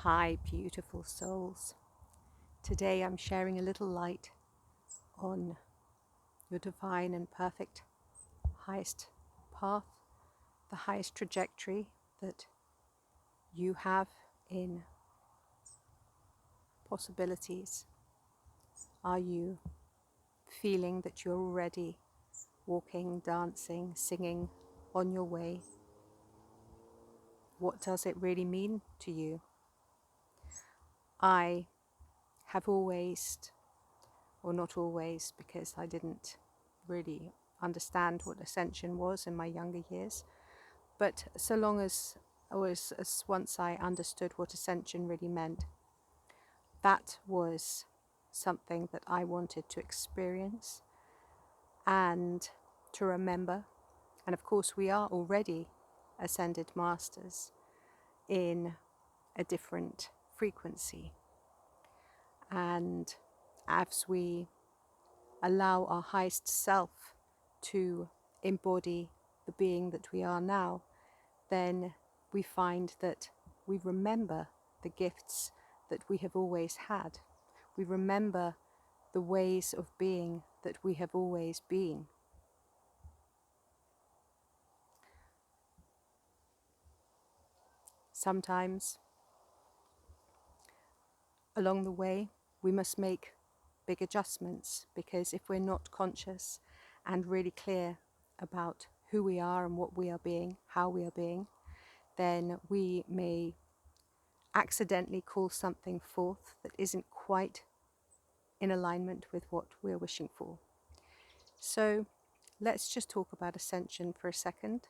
Hi, beautiful souls. Today I'm sharing a little light on your divine and perfect highest path, the highest trajectory that you have in possibilities. Are you feeling that you're already walking, dancing, singing on your way? What does it really mean to you? I have always, or not always, because I didn't really understand what ascension was in my younger years, but so long as once I understood what ascension really meant, that was something that I wanted to experience and to remember. And of course we are already ascended masters in a different frequency, and as we allow our highest self to embody the being that we are now, then we find that we remember the gifts that we have always had. We remember the ways of being that we have always been. Sometimes along the way we must make big adjustments, because if we're not conscious and really clear about who we are and what we are being, how we are being, then we may accidentally call something forth that isn't quite in alignment with what we're wishing for. So let's just talk about ascension for a second.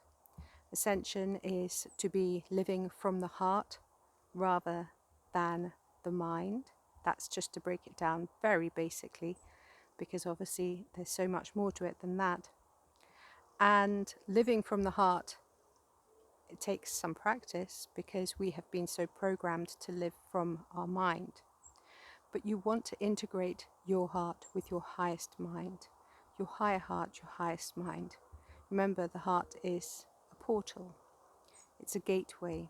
Ascension is to be living from the heart rather than the mind. That's just to break it down very basically, because obviously there's so much more to it than that. And living from the heart, it takes some practice because we have been so programmed to live from our mind. But you want to integrate your heart with your highest mind, your higher heart, your highest mind. Remember, the heart is a portal, it's a gateway.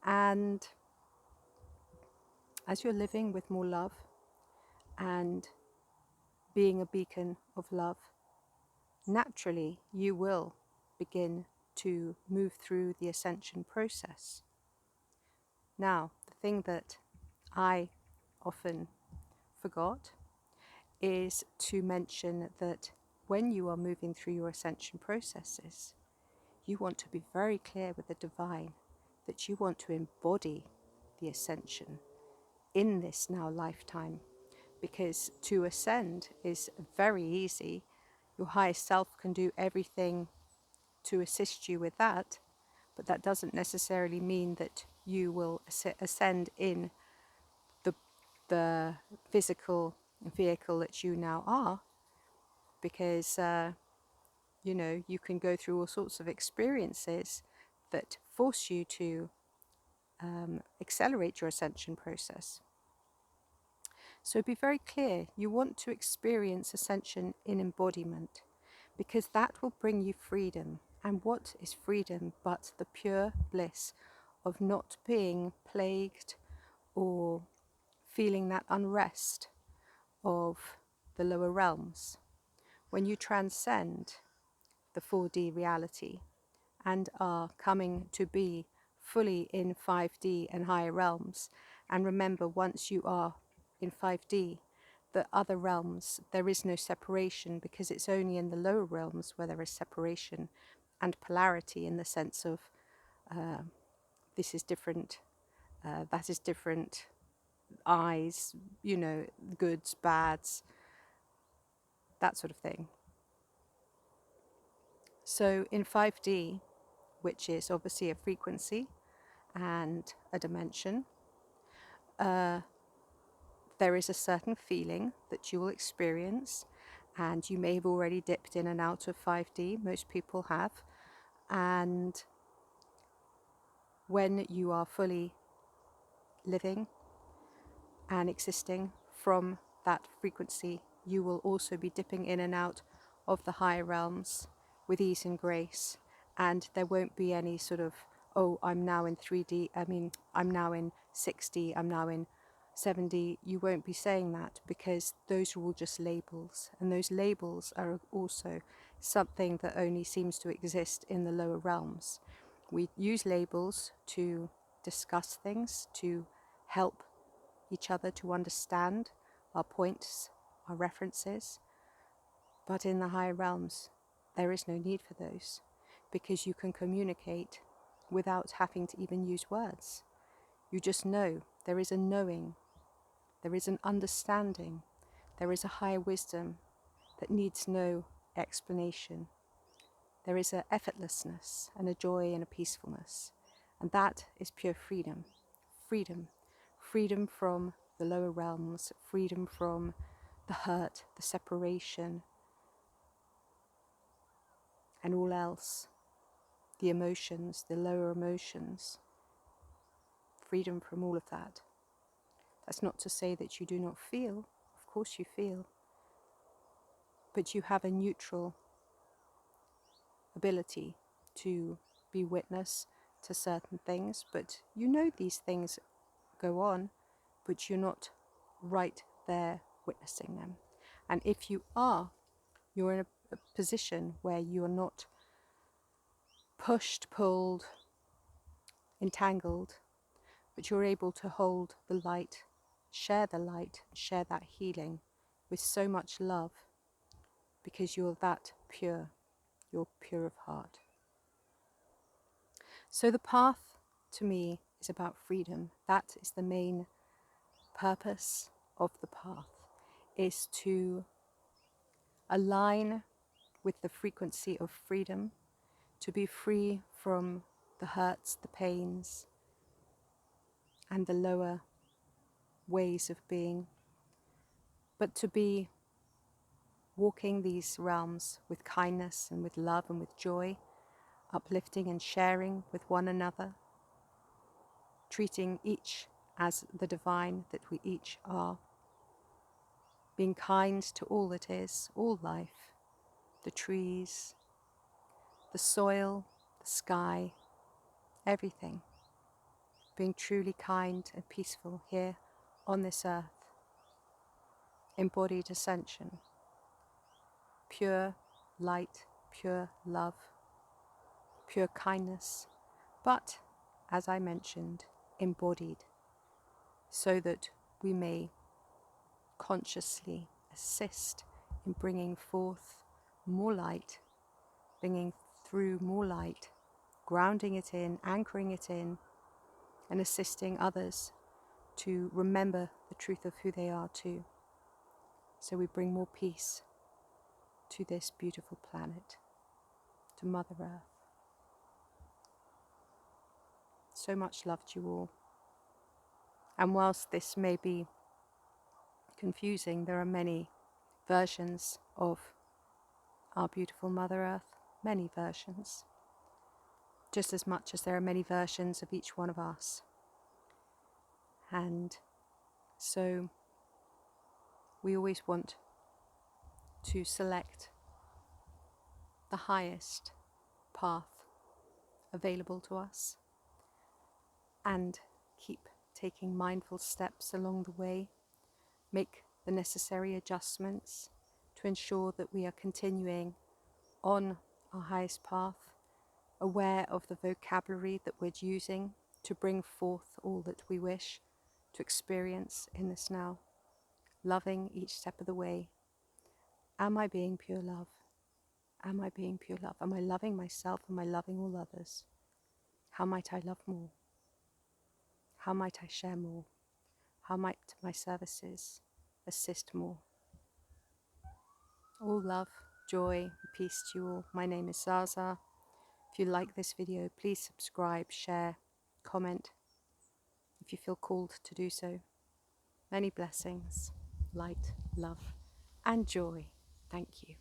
And as you're living with more love and being a beacon of love, naturally you will begin to move through the ascension process. Now, the thing that I often forgot is to mention that when you are moving through your ascension processes, you want to be very clear with the divine that you want to embody the ascension in this now lifetime, because to ascend is very easy. Your highest self can do everything to assist you with that, but that doesn't necessarily mean that you will ascend in the physical vehicle that you now are, because you can go through all sorts of experiences that force you to accelerate your ascension process. So be very clear, you want to experience ascension in embodiment, because that will bring you freedom. And what is freedom but the pure bliss of not being plagued or feeling that unrest of the lower realms? When you transcend the 4D reality and are coming to be fully in 5D and higher realms, and remember, once you are in 5D, the other realms, there is no separation, because it's only in the lower realms where there is separation and polarity, in the sense of this is different, that is different, eyes, goods, bads, that sort of thing. So in 5D, which is obviously a frequency and a dimension, there is a certain feeling that you will experience, and you may have already dipped in and out of 5D, most people have, and when you are fully living and existing from that frequency, you will also be dipping in and out of the higher realms with ease and grace, and there won't be any sort of oh, I'm now in 3D, I'm now in 6D, I'm now in 7D. You won't be saying that, because those are all just labels. And those labels are also something that only seems to exist in the lower realms. We use labels to discuss things, to help each other to understand our points, our references. But in the higher realms, there is no need for those, because you can communicate without having to even use words. You just know. There is a knowing, there is an understanding, there is a higher wisdom that needs no explanation. There is an effortlessness and a joy and a peacefulness. And that is pure freedom. Freedom. Freedom from the lower realms, freedom from the hurt, the separation, and all else. The emotions, the lower emotions. Freedom from all of that. That's not to say that you do not feel. Of course you feel. But you have a neutral ability to be witness to certain things. But you know these things go on, but you're not right there witnessing them. And if you are, you're in a position where you're not pushed, pulled, entangled, but you're able to hold the light, share that healing with so much love, because you're that pure, you're pure of heart. So the path to me is about freedom. That is the main purpose of the path, is to align with the frequency of freedom, to be free from the hurts, the pains, and the lower ways of being, but to be walking these realms with kindness and with love and with joy, uplifting and sharing with one another, treating each as the divine that we each are, being kind to all that is, all life, the trees, the soil, the sky, everything, being truly kind and peaceful here on this earth. Embodied ascension, pure light, pure love, pure kindness, but, as I mentioned, embodied, so that we may consciously assist in bringing forth more light, bringing through more light, grounding it in, anchoring it in, and assisting others to remember the truth of who they are too. So we bring more peace to this beautiful planet, to Mother Earth. So much love to you all. And whilst this may be confusing, there are many versions of our beautiful Mother Earth, many versions, just as much as there are many versions of each one of us. And so we always want to select the highest path available to us and keep taking mindful steps along the way, make the necessary adjustments to ensure that we are continuing on our highest path, aware of the vocabulary that we're using to bring forth all that we wish to experience in this now, loving each step of the way. Am I being pure love? Am I being pure love? Am I loving myself? Am I loving all others? How might I love more? How might I share more? How might my services assist more? All love, joy, and peace to you all. My name is Zaza. If you like this video, please subscribe, share, comment, if you feel called to do so. Many blessings, light, love, and joy. Thank you.